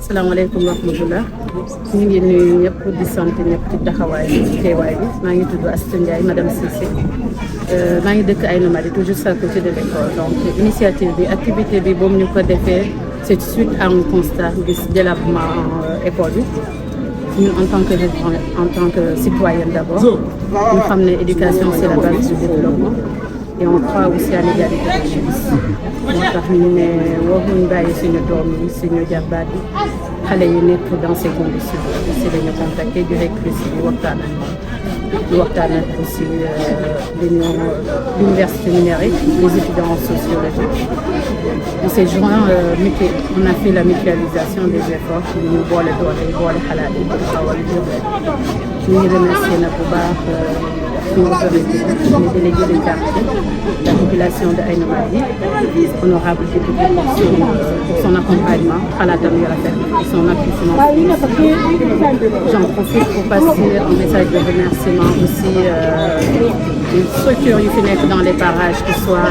asalaamaaleykum wa rahmatulah ñu ngi nuyu ñëpp di sant ñëpp ci taxawaay bi ci teewaay bi maa ngi tudd Astou Ndiaye madame Cissé maa ngi dëkk Aïnou Mady tout juste à côté de l'école donc initiative bi activité bi boobu ñu ko defee c'est suite à un constat gis délabrement école bi ñun en tant que citoyenne d'abord ñu xam ne éducation c'est la base du développement et on croit aussi à l'égalité des chances moo tax ñu ne waruñu bàyyi suñu doom yi suñu jarbaat yi xale yi nekk dans ces conditions aussi dañu contacté directrice bi waxtaan ak moom di waxtaan ak aussi l'université numérique les étudiants en sociologie on s'est joint on a fait la mutualisation des efforts ñu boole doole boole xalaat yi taxawal ñu ngi remercier nag bu baax les délégués de quartier, la population de Aïnou Mady, honorable député pour son accompagnement, Khalatam Yarafel, et son appui financier. J'en profite pour passer un message de remerciement aussi aux structures qui dans les parages, que ce soit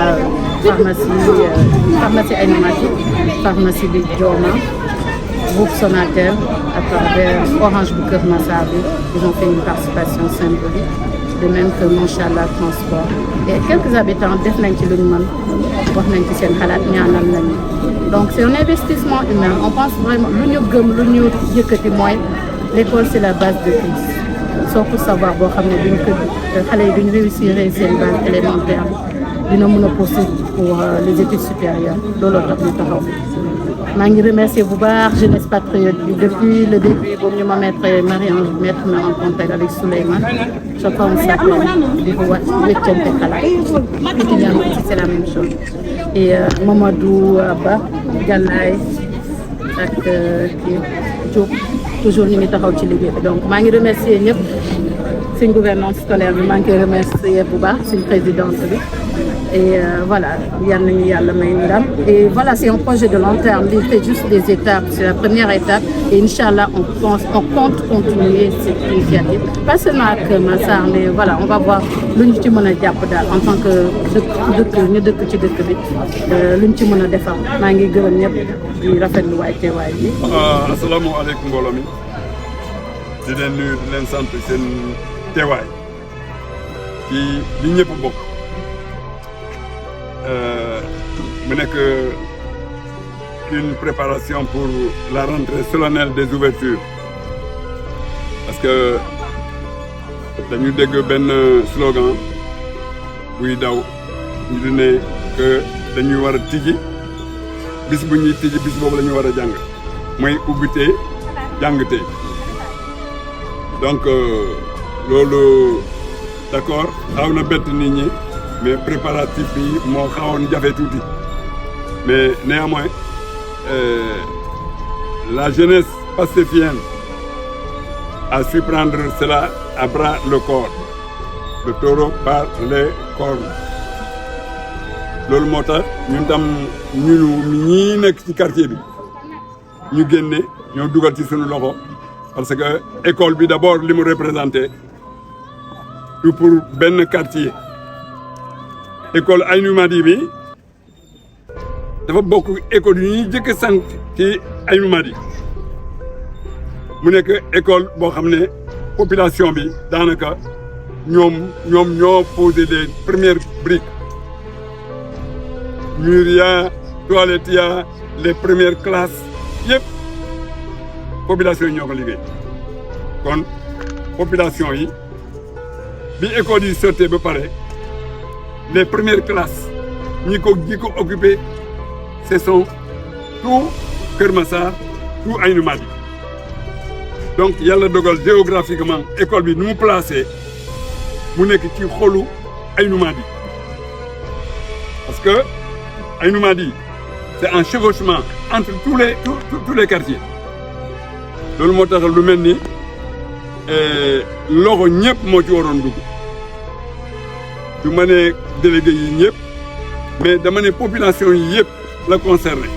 pharmacie Aïnou Mady, pharmacie de Dioma, groupe Sonatel, à travers Orange bu Kër Massar bi, ils ont fait une participation symbolique. De même que Manchallah transport et quelques habitants def nañ ci lu ñu mën wax nañ ci seen xalaat ñaanal nañu donc c'est un investissement humain on pense vraiment lu ñu gëm lu ñu yëkkati mooy l'école c'est la base de tout socle savoir boo xam ne duñ ko xale yi duñ réussir seen base élémentaire dina mën a poursuivre pour les études supérieures looloo tax ñu taxaw maa ngi remercier bu baax jeunesse patriote bi depuis le début boobu ñu ma mettre en contact avec Souleymane chacun sa di ko wéccante xalaat étudiant aussi c'est la même chose et Mamadou Ba Galaye ak kii Diop toujours ñu ngi taxaw ci liggéey bi donc maa ngi remercier ñëpp suñ gouvernance scolaire bi maa ngi koy remercier bu baax suñ présidente bi et voilà yal nañu yàlla may ndam et voilà c'est un projet de long terme lii c'est juste des étapes c'est la première étape et Inch'Allah on compte continuer cette initiative pas seulement ak Massar mais voilà on va voir lu ñu ci mën a jàpp daal en tant que dëkk ci dëkk bi lu ñu ci mën a defar maa ngi gërëm ñëpp di rafetlu waay teewaay bi. asalaamaaleykum mbooloo mi di leen nuyu di leen sant seen teewaay ci li ñëpp bokk. mu nekk une préparation pour la rentrée solennelle des ouvertures parce que dañu dégg benn slogan buy daw ñu di ne que dañuy war a tijji bis bu ñuy tijji bis boobu la ñu war a jàng mooy ubbitee jàngtee donc loolu d'accord xaw na bett nit ñi mais préparatif bi moo xawoon jafe tuuti mais néanmoins la jeunesse pastéfienne a su prendre cela à bras le corps le taureau par les cornes loolu moo tax ñun tam ñii nekk ci quartier bi ñu génne ñoo dugal ci sunu loxo parce que école bi d'abord li mu représenté du pour benn quartier école Aïnou Mady bi dafa bokk école yi ñuy jëkk a sant ci Aïnou Mady mu nekk école boo xam ne population bi daanaka ñoom ñoo posé les premières briques mur ya toilette ya les premières classes yëpp population yi ñoo ko liggéey kon population yi bi école yi sottee ba pare les premières classes ñi ko occupé ce sont tout Kër Massar tout Aïnou Mady donc yàlla dogal géographiquement école bi nu mu placé mu nekk ci xolu Aïnou Mady parce que Aïnou Mady c'est un chevauchement entre tous les quartiers loolu moo tax lu mel ni loxo ñëpp moo ci waroon dugg du ma ne délégué yi ñëpp mais dama ne population yi yëpp la concerné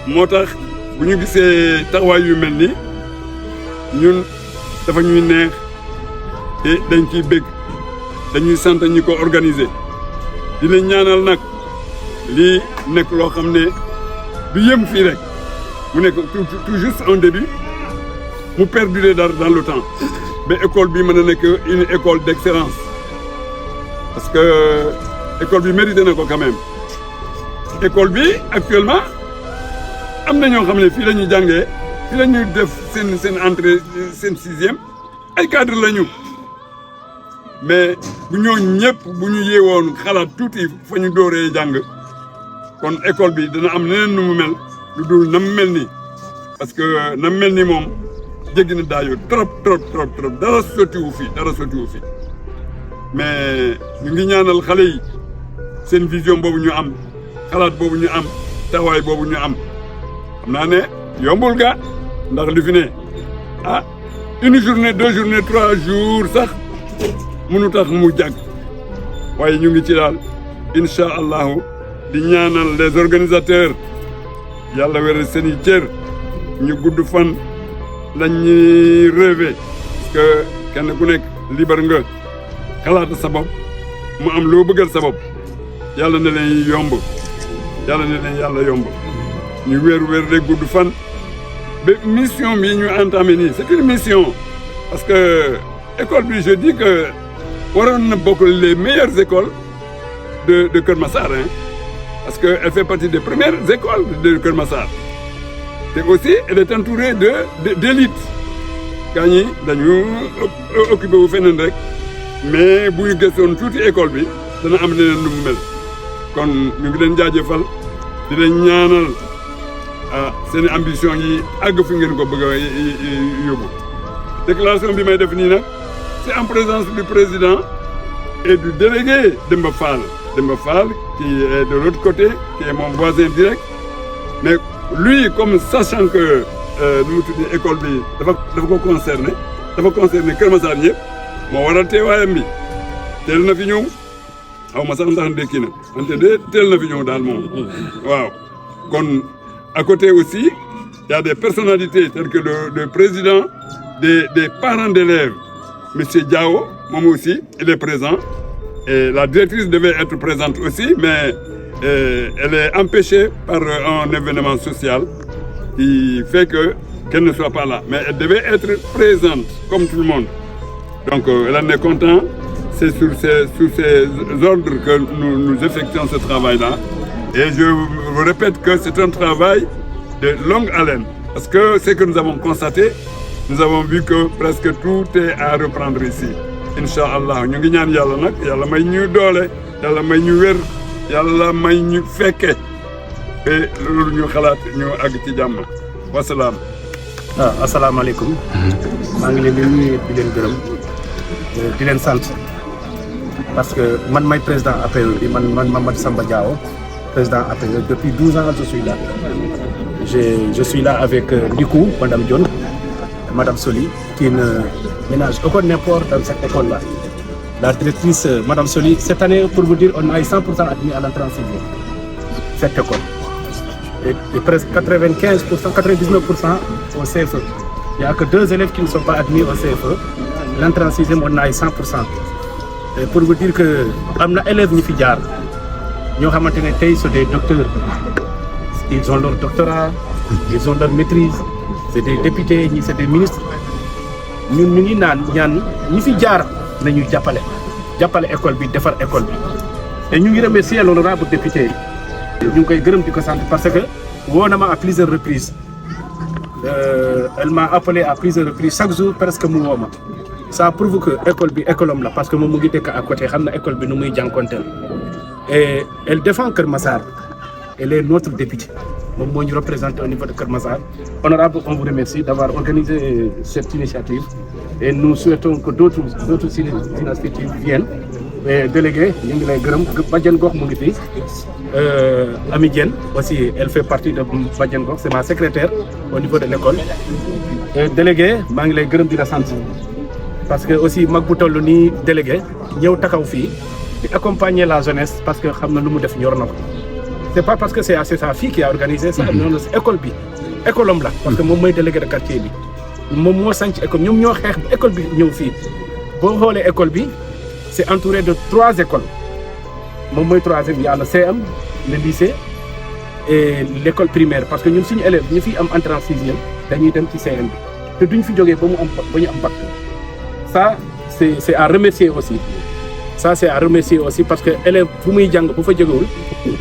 moo tax bu ñu gisee taxawaay yu mel ni ñun dafa ñuy neex te dañ ciy bëgg dañuy sant ñi ko organiser di leen ñaanal nag lii nekk loo xam ne du yem fii rek mu nekk tout juste un début mu perdurer dans le temps ba école bi mën a nekk une école d'excellence parce que école bi mérité na ko quand même école bi actuellement am na ñoo xam ne fii la ñuy jàngee fii la ñuy def seen entrée seen sixième ay cadre la ñu mais bu ñoo ñëpp bu ñu yeewoon xalaat tuuti fa ñu dooree jàng kon école bi dana am leneen nu mu mel lu dul na mu mel nii parce que na mu mel nii moom jéggi na daayoo trop dara sottiwu fi mais ñu ngi ñaanal xale yi seen vision boobu ñu am xalaat boobu ñu am taxawaay boobu ñu am xam naa ne yombul ga ndax li fi ne une journée 2 journées 3 jours sax mënu tax mu jàgg waaye ñu ngi ci daal incha allahu di ñaanal les organisateurs yàlla wéral seen i cër ñu gudd fan lañ ñuy rêvé parce que kenn ku nekk libre nga xalaat sa bopp mu am loo bëggal sa bopp yàlla na leen yomb yàlla yomb ñu wér rek gudd fan ba mission bi ñu entamé nii c'est une mission parce que école bi je dis que waroon na bokk les meilleures écoles de Kër Massar hein parce que elle fait partie des premières écoles de Kër Massar te aussi elle est entourée d'élite gaa ñi dañu occupé wu feneen rek mais bu ñu gëstoon tuuti école bi dana am leneen lu mu mel kon ñu ngi leen jaajëfal di leen ñaanal seen ambition yi àgg fi ngeen ko bëgg a yóbbu déclaration bi may def nii nag c'est en présence du président et du délégué Demba Fall qui est de l'autre côté qui est mon voisin direct mais lui comme sachant que nu mu tudd école bi dafa ko concerné Kër Massar ñëpp moo waral teewaayam bi teel na fi ñëw xaw ma sax ndax ndekki na wante de teel na fi ñëw daal moom waaw kon à côté aussi il y a des personnalités telles que le président des parents d'élèves monsieur Diao moom aussi il est présent et la directrice devait être présente aussi mais elle est empêchée par un événement social qui fait que qu'elle ne soit pas là mais elle devait être présente comme tout le monde donc elle en est content c'est sur ces ordres que nous effectuons ce travail-là et je vous répète que c'est un travail de longue haleine parce que ce que nous avons constaté nous avons vu que presque tout est à reprendre ici Inch'Allah ñu ngi ñaan yàlla nag yàlla may ñu doole yàlla may ñu wér yàlla may ñu fekke te loolu ñu xalaat ñu àgg ci jàmm wasalaam. asalaamaaleykum maa ngi leen di nuyu di leen gërëm di leen sant parce que man may président APE bi man Mamadou Samba Diao président APE depuis 12 ans je suis là je suis là avec Ndikou madame Dione madame Soli qui ne ménage aucun effort dans cette école-là. La directrice, madame Soli, cette année, pour vous dire, on a eu 100% admis à l'entrée en sixième. Cette école. Et presque 95%, 99% au CFE. Il n'y a que 2 élèves qui ne sont pas admis au CFE. L'entrée en sixième, on a eu 100%. Et pour vous dire que les élèves qui sont là, ils sont des docteurs. Ils ont leur doctorat, ils ont leur maîtrise. C'est des députés, c'est des ministres. Nous ngi naan ñaan ñi fi jaar nañu jàppale école bi defar école bi et ñu ngi remercier l'honorable député ñu ngi koy gërëm di ko sant parce que woo na ma à plusieurs reprises elle m'a appelé à plusieurs reprises chaque jour presque mu woo ma ça prouve que école bi école am la parce que moom mu ngi dëkk à côté xam na école bi nu muy jànkonteel et elle défend Kër Massar elle est notre député moom moo ñu représenté au niveau de Keur Massar. Honorable, on vous remercie d'avoir organisé cette initiative et nous souhaitons que d'autres initiatives viennent. Et délégué ñu ngi lay gërëm Badiane Gox mu ngi fi Ami Diène aussi elle fait partie de Badiane Gox c'est ma secrétaire au niveau de l'école. Délégué maa ngi lay gërëm di la sant parce que aussi mag bu toll nii délégué ñëw taxaw fii di accompagner la jeunesse parce que xam na lu mu def ñor na ko. C'est pas parce que c'est sa fille qui a organisé ça non c'est école bi école am la parce que moom mooy délégué de quartier bi moom moo sanc école ñoom ñoo xeex ba école bi ñëw fii boo xoolee école bi c'est entouré de 3 écoles moom mooy 3e il y a le CM le lycée et l'école primaire parce que ñun suñu élèves ñu fi am entrée en 6e dañuy dem ci CM bi te duñ fi jógee ba ñu am bac ça c'est à remercier aussi ça c'est à remercier aussi parce que élève bu muy jàng bu fa jógewul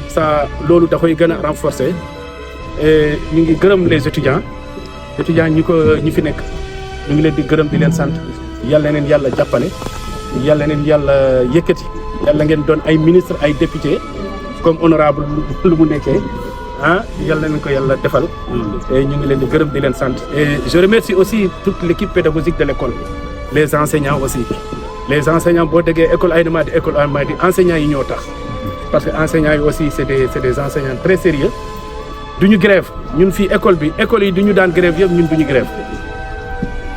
ça loolu da koy gën a renforcer et ñu ngi gërëm les étudiants ñi fi nekk ñu ngi leen di gërëm di leen sant yàlla neen yàlla jàppale yàlla neen yàlla yëkkati yàlla ngeen doon ay ministre ay député comme honorable lu mu nekkee yàlla neen ko yàlla defal et ñu ngi leen di gërëm di leen sant et je remercie aussi toute l'équipe pédagogique de l'école les enseignants aussi les enseignants boo déggee école Aïnou Mady enseignants yi ñoo tax parce que enseignants yi aussi c'est des enseignants très sérieux duñu grève ñun fii école yi duñu daan grève yëpp ñun duñu grève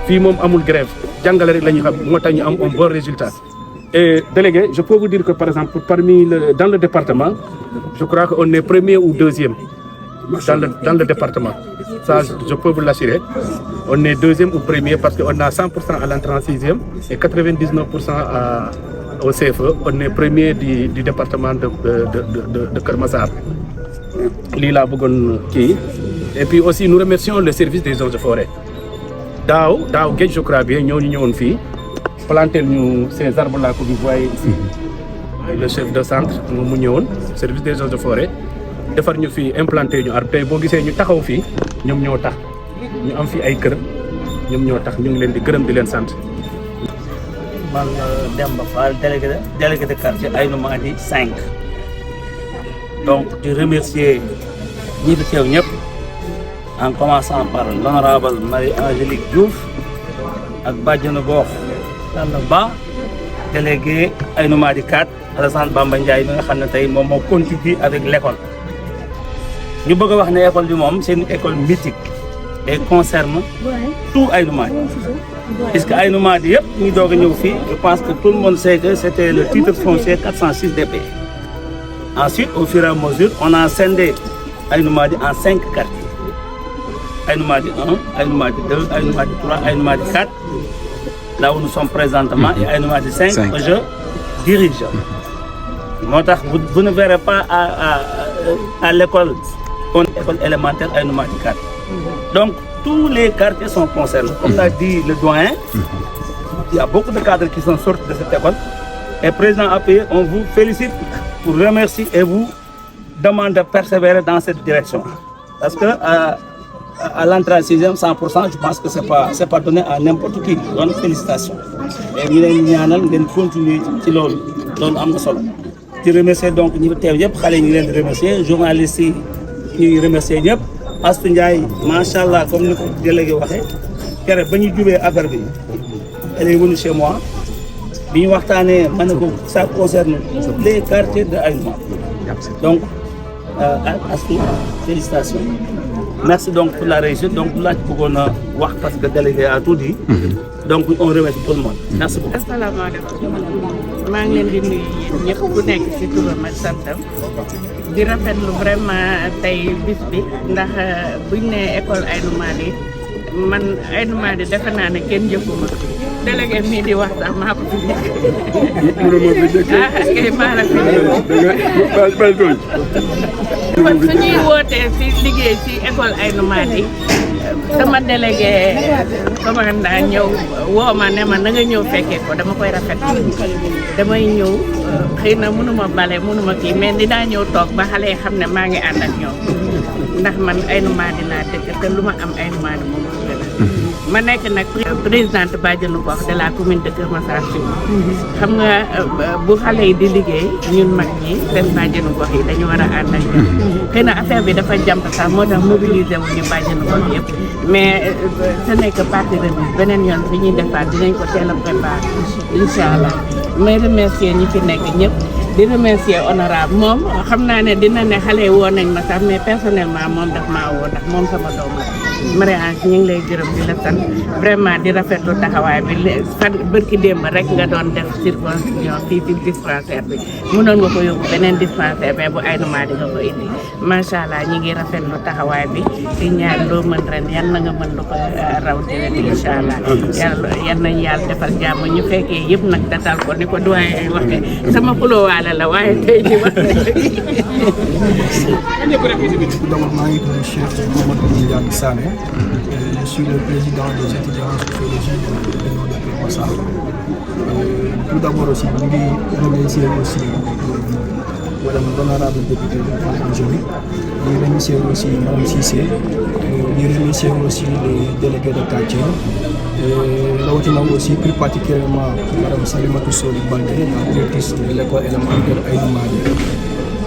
fii moom amul grève jàngale rek la ñu xam moo tax ñu am un bon résultat. Et délégué je peux vous dire que par exemple dans le département je crois qu'on est premier ou deuxième dans le département ça je peux vous l'assurer on est deuxième ou premier parce qu'on a 100% à l'entrée en 6e et 99% au CFE on est premier du département de Keur Massar lii laa bëggoon kii et puis aussi nous remercions le service des eaux et forêts daaw géej je crois bien ñoo ñu ñëwoon fii planter ñu ces arbres là que vous voyez ici le chef de centre mu ñëwoon service des eaux et forêts defar ñu fii implanter ñu arbre tey boo gisee ñu taxaw fii ñoom ñoo tax ñu am fii ay kër ñoom ñoo tax ñu ngi leen di gërëm di leen sant. man Demba Fall délégué de quartier Aïnou Mady 5 donc di remercier ñi fi teew ñëpp en commençant par l'honorable Marie-Angélique Diouf ak Badiane Gox Ba délégué Aïnou Mady 4 Alassane Bamba Ndiaye mi nga xam ne tey moom moo contribue avec l'école ñu bëgg a wax ne école bi moom c'est une école mythique et concerne tout Aïnou Mady puisque Aïnou Mady yëpp ñu doog a ñëw fii je pense que tout le monde sait que c'était le titre foncier 406 DP. Ensuite au fur et à mesure on a scindé Aïnou Mady en 5 quartiers Aïnou Mady 1 Aïnou Mady 2 Aïnou Mady 3 Aïnou Mady 4 là où nous sommes présentement et Aïnou Mady 5 que je dirige moo tax vous ne verrez pas à l'école école élémentaire Aïnou Mady 4 donc tous les quartiers sont concernés comme l'a dit le doyen il y a beaucoup de cadres qui sont sortis de cette école et président APE on vous félicite vous remercie et vous demande de persévérer dans cette direction parce que à l'entrée en 6e 100% je pense que c'est pas donné à n'importe qui donc félicitations et ñu leen ñaanal ngeen continuer ci loolu am na solo di remercier donc ñi fi teew yëpp xale yi ñu leen di remercier journalistes yi ñuy remercier ñëpp Astou Ndiaye macha allah comme ni ko délégué waxee kere ba ñu jubee affaire bi elle est venue chez moi bi ñu waxtaanee ma ne ko ça concerne les quartiers de Aïnou Mady donc Astou félicitations merci donc pour la réussite donc laa ci bëggoon a wax parce que délégué a tout dit donc on remercie tout le monde merci beaucoup. asalaamaaleykum maa ngi leen di nuyu yéen ñëpp ku nekk ci turam ak santam di rafetlu vraiment tey bis bi ndax buñ ne école Aïnou Mady man Aïnou Mady defe naa ne kenn jëfuma délégué mii di wax sax maa ko fi njëkk kay maa la fi njëkk kon su ñuy wootee ci liggéey ci école Aïnou Mady sama délégué commandant ñëw woo ma ne ma na nga ñëw fekkee ko dama koy rafet damay ñëw xëy na mënuma bale mënuma kii mais dinaa ñëw toog ba xale yi xam ne maa ngi ànd ak ñoom ndax man Aïnou Mady laa dëkk te lu ma am Aïnou Mady moom la ma nekk nag présidente bàjjenu gox de la commune de Kër Massar Sud. xam nga bu xale yi di liggéey ñun mag ñi seen bàjjenu gox yi dañu war a ànd ak ñoom. xëy na affaire bi dafa jàmp sax moo tax mobiliser wu ñu bàjjenu gox yëpp mais ce n'est que partie remise beneen yoon bi ñuy defaat dinañ ko teel a préparer incha allah may remercier ñi fi nekk ñëpp. di remercier honorable moom xam naa ne dina ne xale yi woo nañ ma sax mais personnellement moom daf maa woo ndax moom sama doom la Marie-Ange ñu ngi lay gërëm di la sant vraiment di rafetlu taxawaay bi fan bërki démb rek nga doon def circoncision fii ci dispensaire bi mënoon nga ko yóbbu beneen dispensaire mais bu ay numaa di nga ko indi macha allah ñi ngi rafetlu taxawaay bi di ñaan loo mën ren yan na nga mën lu ko raw déwén incha allah yan nañ yàlla defal jàmm ñu fekkee yëpp nag datal ko ni ko doyen waxee sama xulóowaale la waaye tey ji wax donc maa ngi tudd Cheikh Mamadou Ndiaye Sané je suis le président des étudiants en sociologie de l'Union de Kër Massar tout d'abord aussi ñu ngi remercier aussi madame l'honorable député de Fane-Djoubi ñu ngi remercier aussi madame Cissé ñu remercier aussi les délégués de quartier rawatina aussi plus particulièrement madame Salimatou Soli Baldé la directrice de l'école élémentaire Aïnou Madi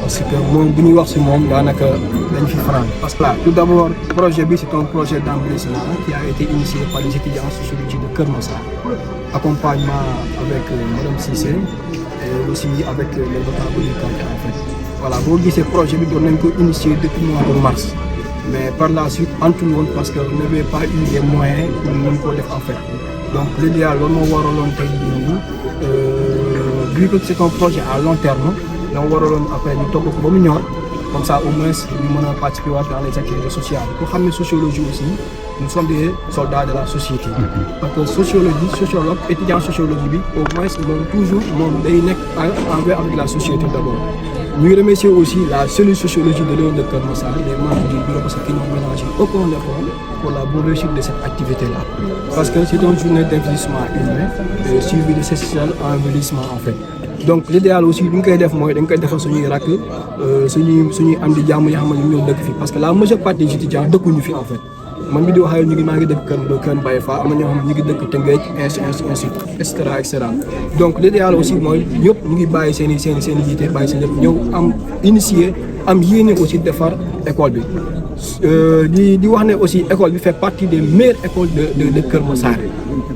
parce que moom bu ñuy wax ci moom daanaka dañ fi faral parce que là tout d'abord projet bi c'est un projet d'embellissement qui a été initié par les étudiants en sociologie de Kër Massar accompagnement avec madame Cissé et aussi avec les notables du quartier en fait voilà boo gisee projet bi doon nañ ko initier depuis mois de mars mais par la suite antu woon parce que on n'avait pas eu les moyens pour mën koo def en fait donc l'idéal loolu moo waraloon tey jii vu que c'est un projet à long terme donc waraloon après ñu togg ko ba mu ñor comme ça au moins ñu mën a participer dans les activités sociales pour xam ne sociologie aussi nous sommes des soldats de la société parce que sociologue étudiant sociologie bi au moins moom toujours moom day nekk envers avec la société d'abord ñuy remercier aussi la cellule sociologie de l'Union de Kër Massar les membres du bureau parce qu'ils n'ont ménagé aucun effort pour la bonne réussite de cette activité-là parce que c'est une journée d'investissement humain suivi de social embellissement en fait donc l'idéal aussi li ñu koy def mooy dañ koy defal suñuy rakk suñuy am di jàmm yoo xam ne ñoo dëkk fi parce que la majeure partie des étudiants dëkkuñu fi en fait man mi di wax ñu ngi maa ngi dëkk Kër Mbaye Fall am na ñoo xam ne ñu ngi dëkk Tëngéej ainsi et cetera donc l'idéal aussi mooy ñëpp ñu ngi bàyyi seen i yiite bàyyi seen lépp ñëw am initier am yéene aussi defar école bi di wax ne aussi école bi fait partie des meilleures écoles de Kër Massar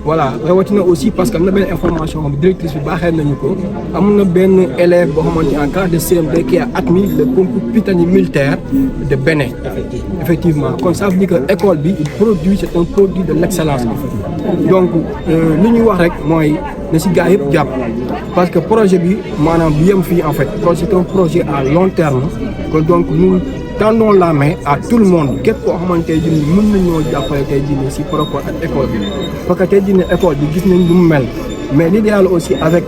voilà rawatina aussi parce que am na benn information directrice bi baaxee nañu ko am na benn élève boo xamante en classe de CM2 qui a admis le concours Prytanée militaire de Bénin effectivement kon ça veut dire que école bi il produit c'est un produit de l'excellence en fait donc li ñuy wax rek mooy na si gars yëpp jàpp parce que projet bi maanaam bi yem fii en fait c'est un projet à long terme kon donc nous tendons la main à tout le monde képp koo xamante tey jii mën nañoo jàppale tey jii si par rapport ak école bi parce que tey jii école bi gis nañ lu mu mel mais l'idéal aussi avec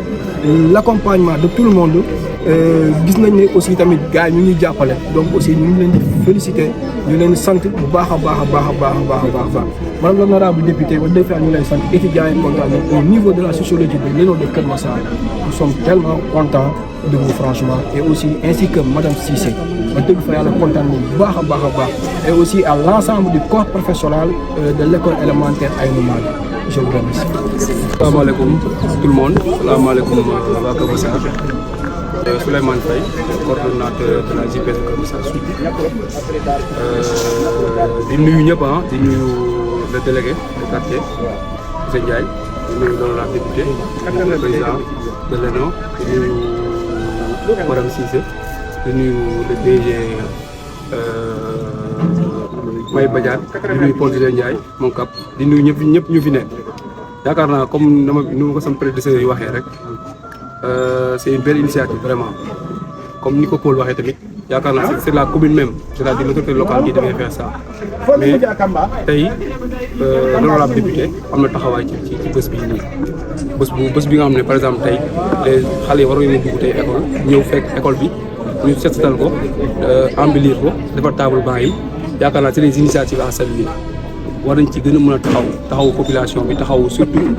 l'accompagnement de tout le monde gis nañ ne aussi tamit gars yi ñu ngi jàppale donc aussi ñu ngi leen di féliciter ñu leen di sant bu baax a baax madame l'honorable député ba defee ñu lay sant étudiants yi kontaan au niveau de la sociologie de l'Union de Kër Massar nous sommes tellement contents de vous franchement et aussi ainsi que madame Cissé ba dëgg fa yàlla kontaan bu baax a baax et aussi à l'ensemble du corps professionnel de l'école élémentaire Aïnou Madi je vous remercie. Salaamaaleykum tout le monde salaamaaleykum waa Kër Massar Souleymane Faye coordonnateur de la JPS Kër Massar Sud di nuyu ñëpp di nuyu le délégué de quartier Moussa Ndiaye di nuyu l'honorable député le président de l'ENO di nuyu madame Cissé di nuyu le DG May Badiane di nuyu Paul Ndiaye mon cap di nuyu ñëpp ñu fi nekk yaakaar naa comme ni ma ko sama prédécesseur yi waxee rek c'est une belle initiative vraiment comme ni ko Paul waxee tamit yaakaar naa c'est la commune même c'est-à-dire l'autorité locale qui devait faire ça mais tey l'honorable député am na taxawaay ci bés bi nii bés bi nga xam ne par exemple tey les xale yi waroon nañu dugg tey école ñëw fekk école bi ñu seetal ko embellir ko defar table banc yi yaakaar naa c'est des initiatives à saluer war nañ ci gën a mën a taxaw population bi taxaw surtout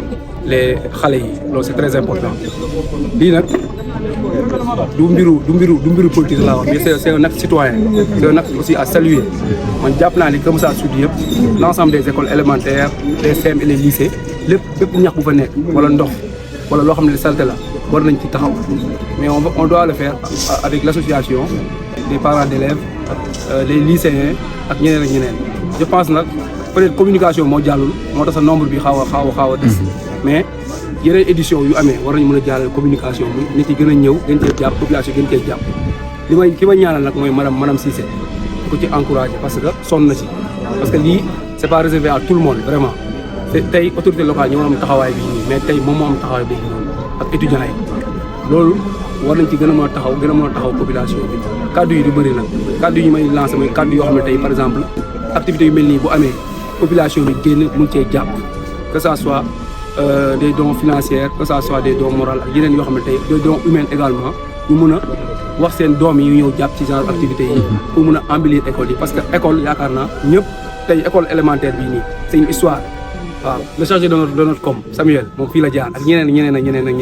les xale yi loolu c'est très important lii nag du mbiru politique laa wax mais c'est un acte citoyen c'est un acte aussi à saluer man jàpp naa ni Kër Massar Sud yëpp l'ensemble des écoles élémentaires les CEM et les lycées lépp ñax bu fa nekk wala ndox wala loo xam ne salte la war nañ ci taxaw mais on doit le faire avec l'association des parents d'élèves les lycéens ak ñeneen ak ñeneen je pense nag peut-être communication moo jàllul moo tax sa nombre bi xaw a des mais yeneen édition yu amee war nañu mën a jàllale communication bi nit yi gën a ñëw gën cee jàpp population gën cee jàpp ki ma ñaanal nag mooy madame Cissé di ko ci encouragé parce que sonn na ci parce que lii c'est pas réservé à tout le monde vraiment tey autorité locale ñoo am taxawaay bi nii mais tey moom moo am taxawaay bi noonu ak étudiants yi loolu war nañ ci gën a mën a taxaw population bi kaddu yi du bëri nag kaddu yi may lancé mooy kaddu yoo xam ne tey par exemple activité yu mel nii bu amee population bi génn mun cee jàpp que ça soit des dons financiers que ça soit des dons moraux ak yeneen yoo xam ne tey des dons humains également ñu mun a wax seen doom yi ñëw jàpp ci genre activité yi pour mun a embellir école yi parce que école yaakaar naa ñëpp tey école élémentaire bii nii c'est une histoire waaw le chargé de notre com Samuel moom fii la jaar ak ñeneen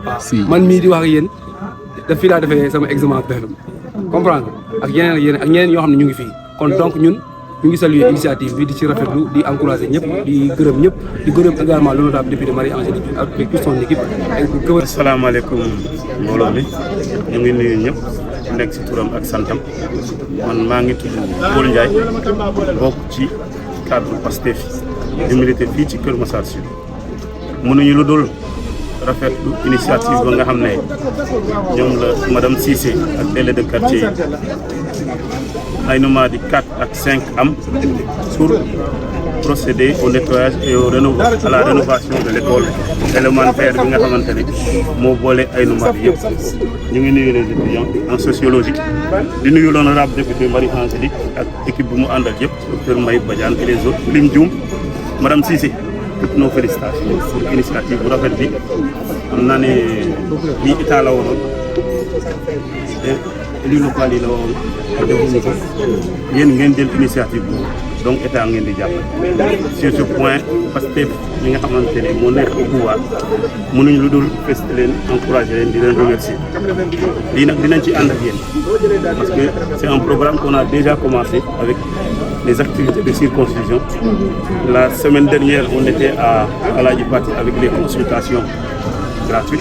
waaw man mii di wax ak yéen fii laa defee sama examen BFEM comprendre ak ñeneen yoo xam ne ñu ngi fii kon donc ñun ñu ngi saluer initiative bi di ci rafetlu di encourager ñëpp di gërëm ñëpp di gërëm également l'honorable député Marie-Angélique Diouf avec toute son équipe. asalaamaaleykum mbooloo mi ñu ngi nuyu ñëpp nekk ci turam ak santam man maa ngi tudd Paul Ndiaye bokk ci cadre Pastef di militer fii ci Kër Massar Sud mënuñu lu dul rafetlu initiative ba nga xam ne ñoom la madame Cissé ak délégué de quartier ay nomades di 4 ak 5 am pour procéder au nettoyage et à la rénovation de l'école élémentaire bi nga xamante ne moo boole ay nomades yëpp ñu ngi nuyu les étudiants en sociologie di nuyu l'honorable député Marie-Angélique ak équipe bi mu àndal yëpp docteur Mbaye Badiane et les autres lim Dioum madame Cissé toutes nos félicitations pour initiative bu rafet bi am naa ne lii état la waroon élu local yi la waroon defuñu ko yéen ngeen jël initiative boobu donc état ngeen di jàppale sur ce point Pastef ñi nga xamante ne moo nekk au pouvoir mënuñ lu dul festi leen encourager leen di leen remercier lii nag dinañ ci ànd ak yéen parce que c'est un programme qu'on a déjà commencé avec les activités de circoncision. La semaine dernière, on était à Aladji Pati avec les consultations gratuites.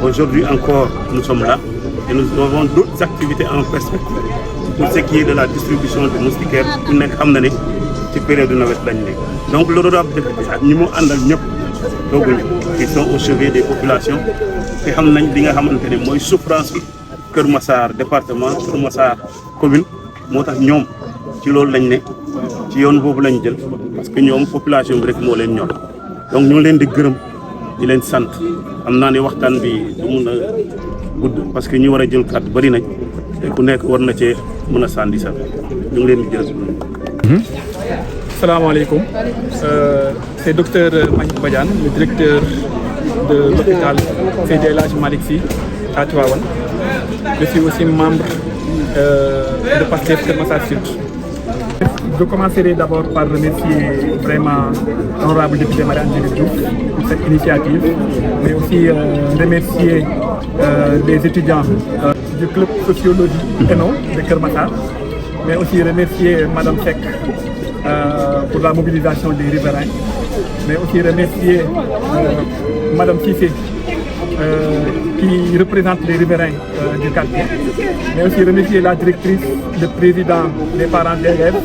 Aujourd'hui encore, nous sommes là et nous avons d'autres activités en perspective. Pour ce qui est de la distribution de moustiquaires, ku nekk xam na ne ci période de nawet lañ nekk. Donc l'honorable député ak ñi mu àndal ñëpp dooguñu qui sont au chevet des populations te xam nañ li nga xamante ne mooy souffrance Kër Massar département Kër Massar commune moo tax ñoom ci loolu lañ ne ci yoon boobu lañ jël parce que ñoom population bi rek moo leen ñor donc ñu ngi leen di gërëm di leen sant am naa ne waxtaan bi du mun a gudd parce que ñi war a jël kàddu bari nañ te ku nekk war na cee mën a sànni sax ñu ngi leen di gërëm. Salaamaaleykum, c'est docteur Mbagnick Badiane, le directeur de l'hôpital Seydi El Hadji Malick Sy à Tivaouane. Je suis aussi membre de Pastef Kër Massar Sud. Je commencerai d'abord par remercier vraiment l'honorable député Marie-Angélique Diouf pour cette initiative, mais aussi remercier les étudiants du club sociologie ENO de Kër Massar, mais aussi remercier Madame Seck pour la mobilisation des riverains, mais aussi remercier Madame Cissé qui représente les riverains du quartier, mais aussi remercier la directrice, le président des parents d'élèves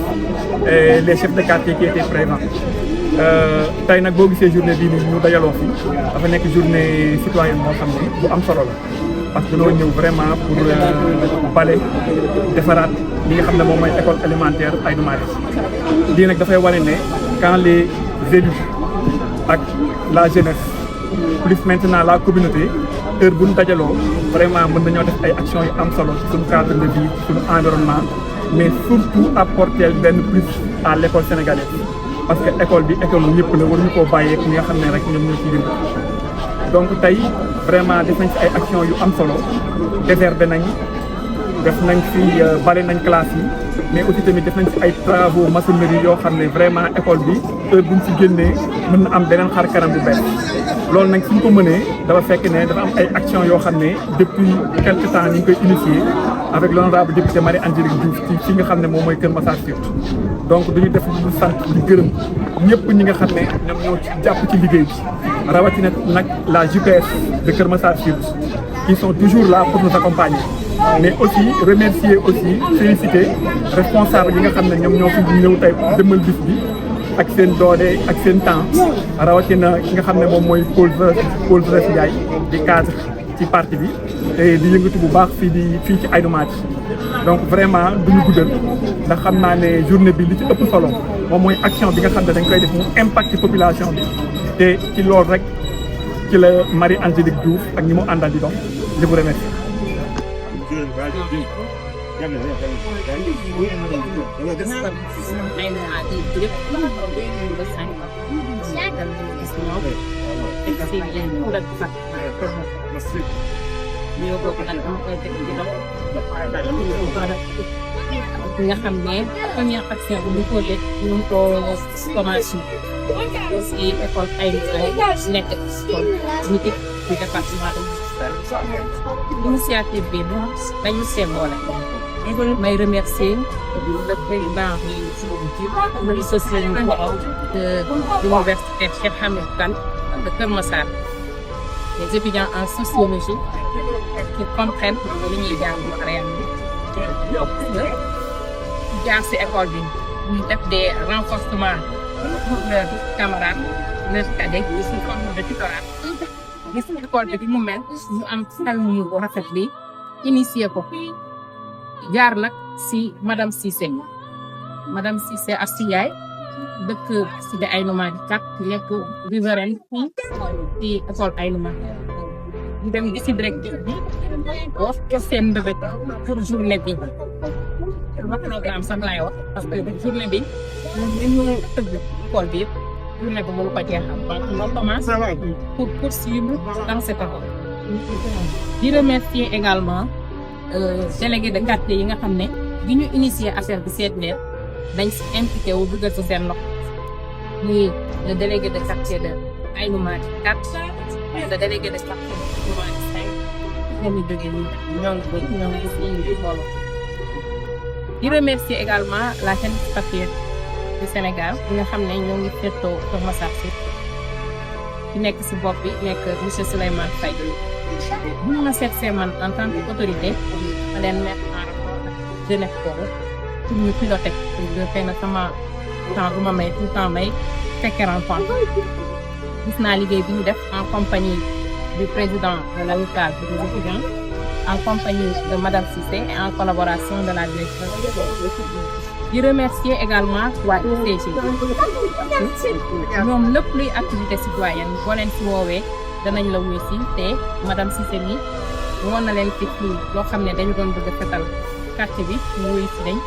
et les chefs de quartier qui étaient présents. Tey nag boo gisee journée bii ñu dajaloo fi dafa nekk journée citoyenne moo xam ne bu am solo la parce que loo ñëw vraiment pour bale defaraat li nga xam ne moom mooy école élémentaire Aïnou Mady lii nag dafay wane ne quand les élus ak la jeunesse plus maintenant la communauté heure bu ñu dajaloo vraiment mën nañoo def ay actions yu am solo ci suñu cadre de vie ci suñu environnement mais surtout apporter benn plus à l'école sénégalaise parce que école bi école ñëpp la waruñu koo bàyyeek ñi nga xam ne rek ñoom ñoo ciy yëngu donc tey vraiment def nañ ci ay actions yu am solo désherber nañ def nañ fi bale nañ classe yi mais aussi tamit def nañ fi ay travaux maçonnerie yoo xam ne vraiment école bi heure buñ si génnee mën na am beneen xar kanam bu bees loolu nag suñ ko mënee dafa fekk ne dafa am ay action yoo xam ne depuis quelque temps ñu ngi koy initier avec l'honorable député Marie-Angélique Diouf ci fi nga xam ne moom mooy Kër Massar Sud donc duñu def lu sant di gërëm ñëpp ñi nga xam ne ñoom ñoo jàpp ci liggéey bi rawatina nag la JPS de Kër Massar Sud qui sont toujours là pour nous accompagner mais aussi remercier aussi féliciter responsable yi nga xam ne ñoom ñoo fi ñëw tey jëmmal bis bi ak seen doole ak seen temps rawatina ki nga xam ne moom mooy Paul Vresse Ndiaye di cadre ci parti bi te di yëngatu bu baax fii ci Aïnou Mady donc vraiment duñu guddal ndax xam naa ne journée bi li ci ëpp solo moom mooy action bi nga xam ne dañ koy def mu impact population bi te ci loolu rek ci la Marie-Angélique Diouf ak ñi mu àndal di dox je vous remercie. nga xam ne première action bi ñu ko def ñu ngi ko commencé si école Aïnou Mady nekk école mythique du département de initiative bi dañu seeboole may remercier le président du social de l'université Cheikh Hamidou Kane de Kër Massar les étudiants en sociologie qui comprennent li ñuy jàng réellement jaar ci école bi ñu def des renforcements pour leurs camarades leurs cadets sous forme de tutorat gis école bi mu mel ñu am xel ñu bu rafet bi initier ko jaar nag ci madame Cissé Astou Ndiaye dëkk ci de Aïnou Mady 4 nekk riveraine ci école Aïnou Mady ñu dem gisi directeur bi wax ko seen mbébét pour journée bi sama programme sax laay wax parce que journée bi li ñu tëgg école bi yëpp journée bi mënu ko jeexal donc on commence pour poursuivre dans cette école di remercier également délégué de quartier yi nga xam ne bi ñu initier affaire bi seet leen dañ si impliqué wu dugal ci seen loxo muy le délégué de quartier de Aïnou Mady 4 le délégué de quartier de Aïnou Mady 5 ñoom ñu jógee ñoo ngi fi xool di remercier également la jeunesse patriote du Sénégal bi nga xam ne ñoo ngi fettoo Kër Massar Sud di nekk ci bopp bi nekk monsieur Souleymane Faye bu ma seet see man en tant que autorité ma leen mettre en rapport ak jeunesse boobu pour ñu piloter xëy na sama temps bu ma may tout le temps may fekkee rencontre gis naa liggéey bi ñu def en compagnie du président de l'amicale des étudiants en compagnie de Madame Cissé et en collaboration de la direction. Je remercie également waa UCG ñoom lépp luy activité citoyenne boo leen si woowee danañ la wuyu si te Madame Cissé mi woon na leen ci fii loo xam ne dañu doon bëgg a fetal quartier bi ñu wuyu si dañ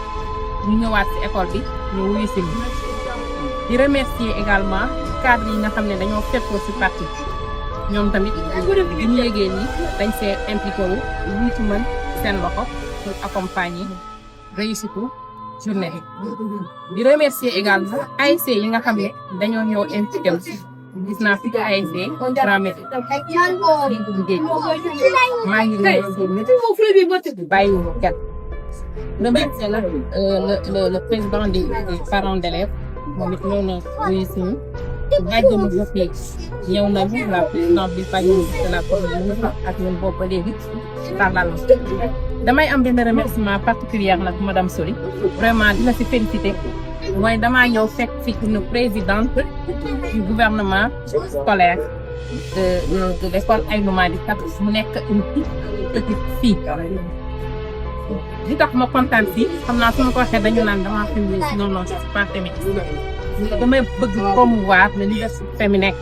ñu ñëwaat si école bi ñu wuyu si ñu. di remercier également cadre yi nga xam ne dañoo fettoo si parti ñoom tamit bi ñu yégee ni dañ see impliqué wu ñu ci mën seen loxo pour accompagner réussite journée bi di remercier également ASC yi nga xam ne dañoo ñëw impliqué wu gis naa fi ASC Dramé liggéey maa ngi remercier bàyyiwuma kenn remercier la le président des parents d'élèves moom it ñëw na wuyu si ñu bàjjenu gox yi ñëw nañu la présidente bi bàjjenu de la commune ak ñun boobu ba léegi tàllal damay am benn remerciement particulier nag madame Soli vraiment dina si félicité mooy damaa ñëw fekk fi une présidente du gouvernement scolaire de l'école Aïnou Mady 4 mu nekk une petite fille li tax ma kontaan si xam naa su ma ko waxee dañu naan damaa féministe non non c'est pas féministe damay bëgg promouvoir le leadership féminin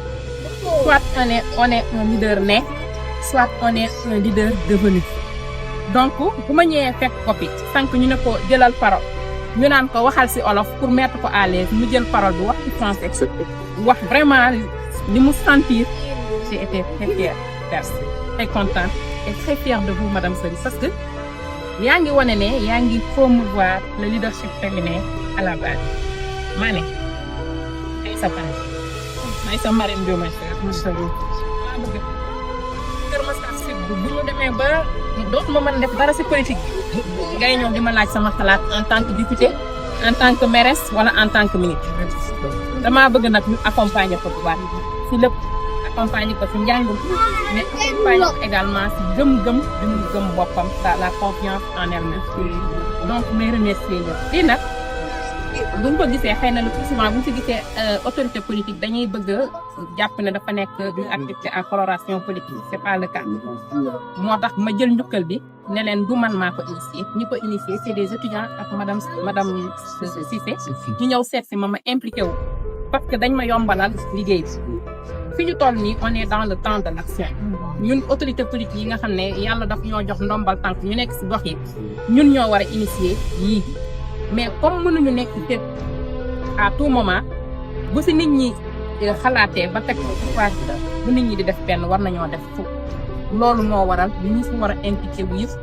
soit on est un leader né soit on est un leader devenu donc bu ma ñëwee fekk ko fi sànq ñu ne ko jëlal parole ñu naan ko waxal ci olof pour mettre ko à l'aise mu jël parole bi wax ci français wax vraiment li mu sentir j'ai été très fière très contente et très fière de vous madame Soli parce que yaa ngi wane ne yaa ngi promouvoir le leadership féminin à la base maa ne ay sa pare may sa marine bi may sa bëgg Kër Massar Sud bu ñu demee ba dootuma mën def dara si politique bi ngay ñëw di ma laaj sama xalaat en tant que député en tant que mairesse wala en tant que ministre damaa bëgg nag ñu accompagner ko bu baax si lépp accompagner ko si njàngum mais accompagner ko également si gëm-gëm bi mu gëm boppam la confiance en elle-même donc may remercier ñëpp lii nag buñ ko gisee xëy na le plus souvent buñ si gisee autorité politique dañuy bëgg jàpp ne dafa nekk une activité en coloration politique c'est pas le cas moo tax ma jël njukkal bi ne leen du man maa ko initié ñi ko initié c'est des étudiants ak madame Cissé ñu ñëw seet si ma impliqué wu parce que dañ ma yombalal liggéey bi fi ñu toll nii on est dans le temps de l'action ñun autorité politique yi nga xam ne yàlla daf ñoo jox ndombal tànk ñu nekk si gox yi ñun ñoo war a initier yii mais comme mënuñu nekk fépp à tout moment bu si nit ñi xalaatee ba teg ko bu nit ñi di def benn war nañoo def fukk loolu moo waral li ñu si war a impliqué bu yëpp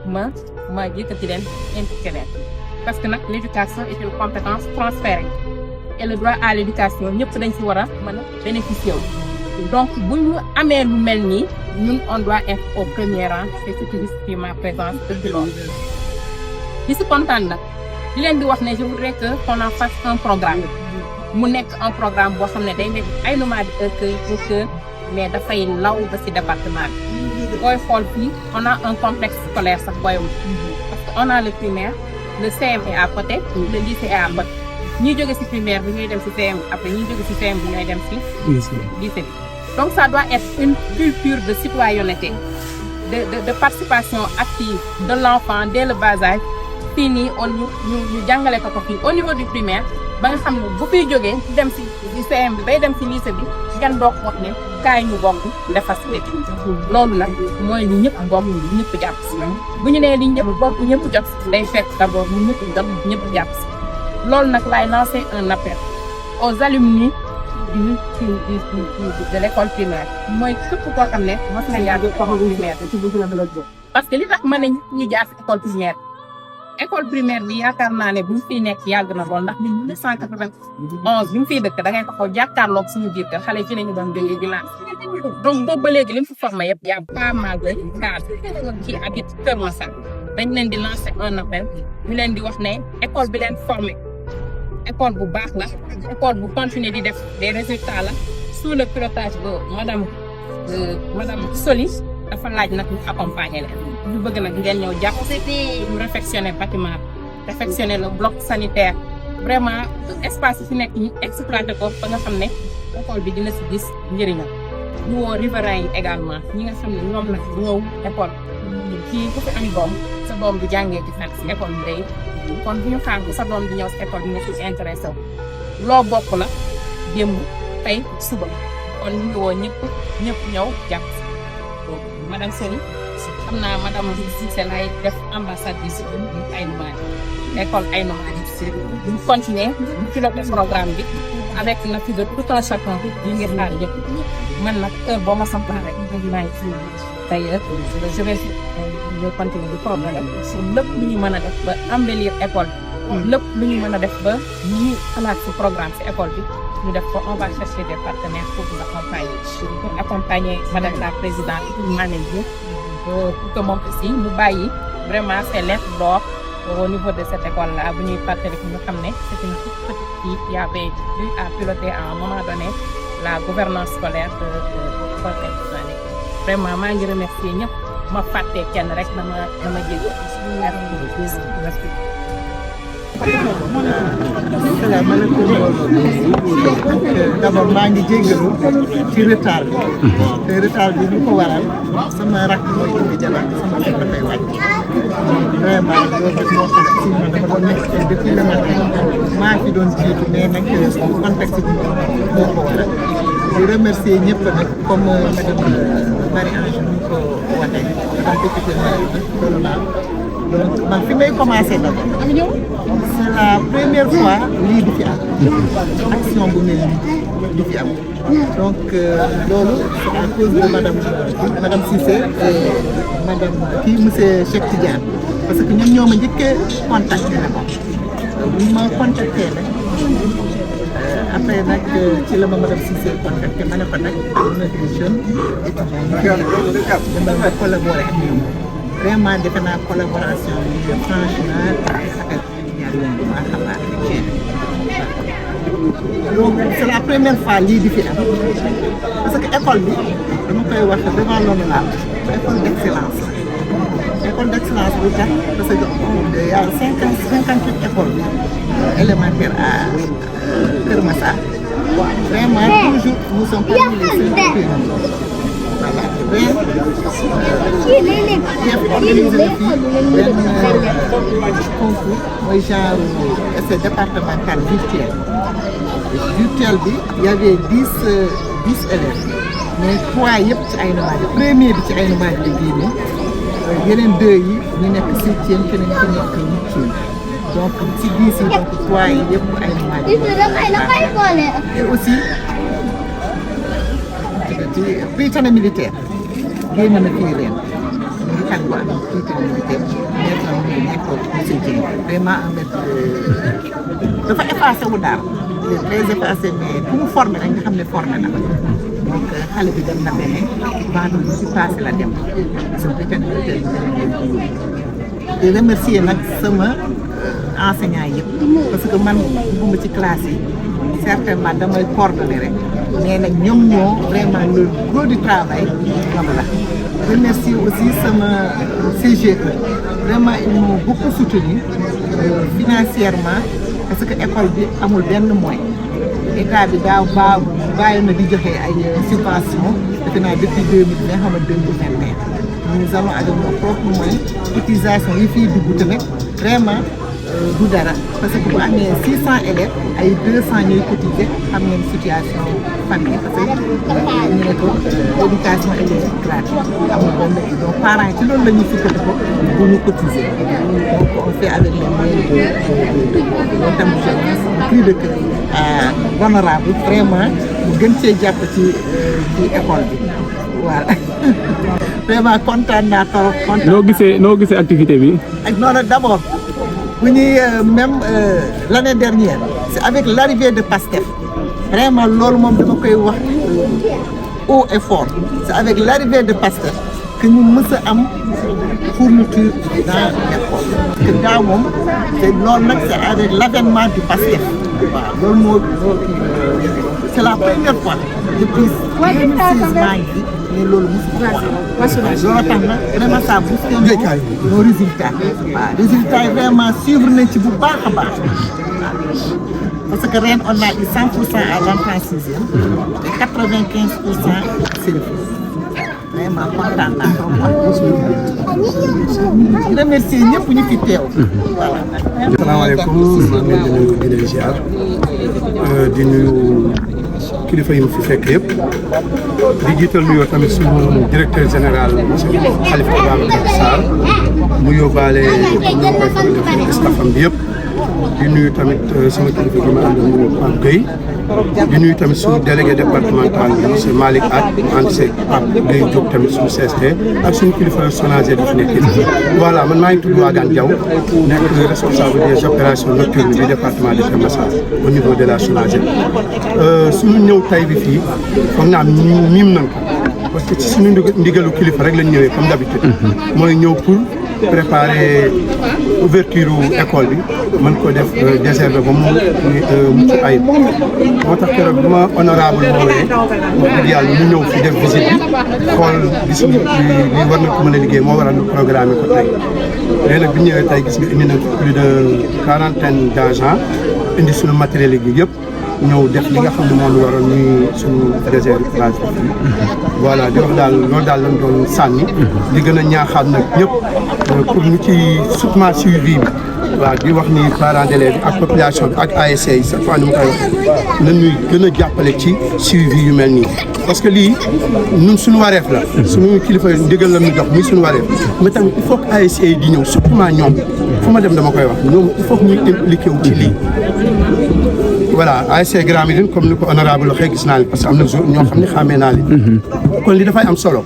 ma yëkkati leen impliqué leen parce que nag l'éducation est une compétence transférée et le droit à l'éducation ñëpp dañ si war a mën a bénéficier wu donc bu ñu amee lu mel nii ñun on doit être au premier rang c'est ce qui justifie ma présence depuis loolu di si kontaan nag di leen di wax ne je voudrais que qu'on en fasse un programme mu nekk un programme boo xam ne day nekk ay nomades au cœur mais dafay law ba ci département bi booy xool fii on a un complexe scolaire sax booyum parce que on a le primaire le CM est à côté le lycée est à côté ñi jóge ci primaire bi ñooy dem ci CM après ñi jóge ci CM bi ñooy dem ci lycée bi donc ça doit être une culture de citoyenneté de participation active de l'enfant dès le bas âge fii nii on ñu jàngale ko fii au niveau du primaire ba nga xam ne bu fiy jógee dem ci CM bi bay dem ci lycée bi kenn doog wax ne kaay ñu bokk defar ci loolu nag mooy li ñëpp bokk ñëpp jàpp ci bu ñu nee li ñëpp bokk ñëpp jot day fekk d'abord ñu ñëpp jot ñëpp jàpp ci loolu nag laay lancer un appel aux alumni de l'école primaire mooy képp koo xam ne mos na jaar école primaire parce que li tax ma ne ñu jaar ci école primaire bi yaakaar naa ne bu ñu fiy nekk yàgg na lool ndax 1991 bi mu fiy dëkk da ngay taxaw jàkkaarloog suñu biir kër xale yi fi nañu doon jógee di naan donc boobu ba léegi li mu fi formé yëpp y a pas mal de cadres qui habitent Kër Massar dañ leen di lancer un appel ñu leen di wax ne école bi leen formé école bu baax la école bu continuer di def des résultats la sous le pilotage de madame Soli dafa laaj nag ñu accompagner leen ñu bëgg nag ngeen ñëw jàpp ñu réfectionner bâtiment bi réfectionner le bloc sanitaire vraiment espace yi fi nekk ñu exploité ko ba nga xam ne école bi dina si gis njëriñam ñu woo riverains yi également ñi nga xam ne ñoom nag ñëw école kii ku fi am doom sa doom du jàngee ci nag si école bi day kon bu ñu xaar bu sa doom di ñëw si école bi nga si intéressé wu loo bokk la démb tey suba kon ñu ngi woo ñëpp ñëw jàpp madame Soli xam naa madame Cissé lay def ambassadrice ay nomades école ay nomades ñu continuer ñu piloter programme bi avec l'appui de tout un chacun yi ngir xaar yëpp man nag heure boo ma sampaa rek maa ngi fi d'ailleurs je vais continuer di programme sur lépp lu ñu mën a def ba embellir école bi lépp lu ñu mën a def ba ñu xalaat ci programme ci école bi ñu def ko on va chercher des partenaires pour vous accompagner madame la présidente manager pour que moom aussi mu bàyyi vraiment ses lettres d'or au niveau de cette école là bu ñuy fàttali ñu xam ne c'est une toute petite fille qui avait eu à piloter à un moment donné la gouvernance scolaire de l'école vraiment maa ngi remercier ñëpp ma fàttee kenn rek dama jéggi merci. Asalaamaaleykum d'abord maa ngi jéggalu ci retard bi te retard bi ñu ko waral sama rakk mooy indi jabar sama rakk dafay wàcc vraiment loolu rek moo tax si ma dama doon nekk depuis le matin maa fi doon jiitu mais nag contexte bi moo ko waral di remercier ñëpp nag comme madame Marie-Ange ñu ko waxee madame député loolu naa donc man fi may commencer d'abord c'est la première fois lii di fi am action bu mel nii di fi am donc loolu c'est à cause de madame Cissé et madame monsieur Cheikh Tidiane parce que ñoom ñoo ma njëkkee contacté na ko bu ma contacté nag après nag ci la ma madame Cissé contacté ma ne ko nag am na des jeunes étudiants dama nga collaboré ak ñoom vraiment defe naa collaboration bi franchement affaire ñaar yoon bu baax a baax ci donc c'est la première fois lii di fi am parce que école bi dama koy wax devant l'honorable école d'excellence bu tax parce que y a 58 écoles élémentaires à Kër Massar vraiment toujours nous sommes parmi les 5 pays voilà chef organisé na fii benn concours mooy genre essai départemental virtuel bi y avait 10 élèves mais 3 yëpp ci ay numéros premier bi ci ay numéros la génne yeneen 2 yi ñu nekk 7e keneen ki nekk 8e donc ci 10 yi donc 3 yi yëpp ay numéros et aussi ci prix tane militaire génn na fii ren ñu ngi xam ko am prix tane militaire maître am ñu nekk monsieur Dieng vraiment un maître dafa effacé wu daal il est très effacé mais ku mu formé rek nga xam ne formé na donc xale bi dem na beneen vendredi ci passé la dem su prix tane militaire di remercier nag sama enseignants yëpp parce que man bugguma ci classe yi certainement damay coordonner rek mais nag ñoom ñoo vraiment le gros du travail ñoom la remercier aussi sama CGE vraiment ils m'ont beaucoup soutenu financièrement parce que école bi amul benn moyen état bi daaw bàyyi na di joxe ay subventions defe naa depuis 2020 xam nga 2021 nous allons avec nos propres moyens cotisation yi fiy dugg tamit vraiment du dara parce que bu amee 600 élèves ay 200 ñuy cotiser xam ngeen situation famille parce que ñu ne ko éducation elle est gratuite amul benn donc parents yi ci loolu la ñuy sukkandiku bu ñu cotiser donc on fait avec les moyens de loolu tam cri de cœur honorable vraiment mu gën cee jàpp ci école bi voilà vraiment kontaan naa trop. noo gisee activité bi. ak noonu d'abord. bu ñuy même l'année dernière c'est avec l'arrivée de PASTEF vraiment loolu moom dama koy wax haut et fort c'est avec l'arrivée de PASTEF que ñu mës a am fourniture dans l'école que daaw moom c'est loolu nag c'est avec l'avènement du PASTEF waaw loolu moo c'est la première fois depuis 2006 maa ngi fi mais loolu mosu ko wax loolu tax na vraiment ça booste nos résultats waaw résultats yi vraiment suivre nañ ci bu baax a baax parce que ren on a eu 100% à l'entrée en 6e et 95% service vraiment kontaan naa trop remercier ñëpp ñu fi teew voilà. asalaamaaleykum maa ngi leen di nuyu di leen ziar di nuyu kilifa yi mu fi fekk yëpp di jiital nuyoo tamit suñu directeur général monsieur Khalifa Ababacar Sarr mu yóbbaale ñu koy faral di def staffam bi yëpp di nuyu tamit sama kilifa gi ma àndal mu Pape Gueye di nuyu tamit suñu délégué départemental monsieur Malick At ànd seeg Pape Gueye Diop tamit suñu CST ak suñu kilifa SONAGED di fi nekk voilà man maa ngi tudd Wagane Diaw nekk responsable des opérations nocturnes du département de Keur Massar au niveau de la SONAGED suñu ñëw tay bi fii foog naa miim nañ ko parce que ci suñu ndigalu kilifa rek lañ ñëwee comme d'habitude mooy ñëw pour préparer ouverture école bi mën ko def désherber ba mu mucc ayib moo tax keroog bu ma honorable woowee wax dëgg yàlla ñu ñëw fi def visite bi xool gis ni li war na ko mën a liggéey moo waral ñu programme ko tey léegi nag bi ñu ñëwee tey gis nga indi na plus de 40 d'agents indi suñu matériel yi yëpp ñëw def li nga xam ne moo ñu waroon ñuy suñu désert plage bi fii voilà di wax daal loolu daal lañ doon sànni di gën a ñaaxaat nag ñëpp pour ñu ci surtout suivi bi waaw di wax ni parents d'élèves bi ak population bi ak ASC yi chaque fois ni mu koy waxee na ñuy gën a jàppale ci suivi yu mel nii parce que lii ñun suñu wareef la suñu kilifa ndigal la ñu jox muy suñu wareef mais tamit il faut que ASC yi di ñëw surtout ñoom fu ma dem dama koy wax ñoom il faut que ñuy impliqué wu ci lii voilà ASC Grand Médine comme ni ko honorable waxee gis naa leen parce que am na jour ñoo xam ne xàmmee naa leen kon li dafay am solo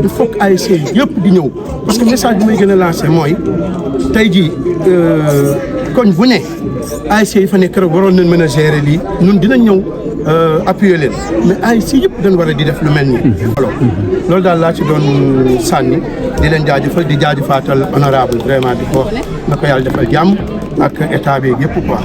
il faut que ASC yëpp di ñëw parce que message bi may gën a lancé mooy tey jii koñ bu ne ASC yi fa nekk rek waroon nañ mën a gérer lii ñun dinañ ñëw appuyer leen mais ASC yëpp dañ war a di def lu mel nii alors loolu daal laa ci doon sànni di leen jaajëfal di jaajëfaatal honorable vraiment di ko na ko yàlla defal jàmm ak état bi yëpp quoi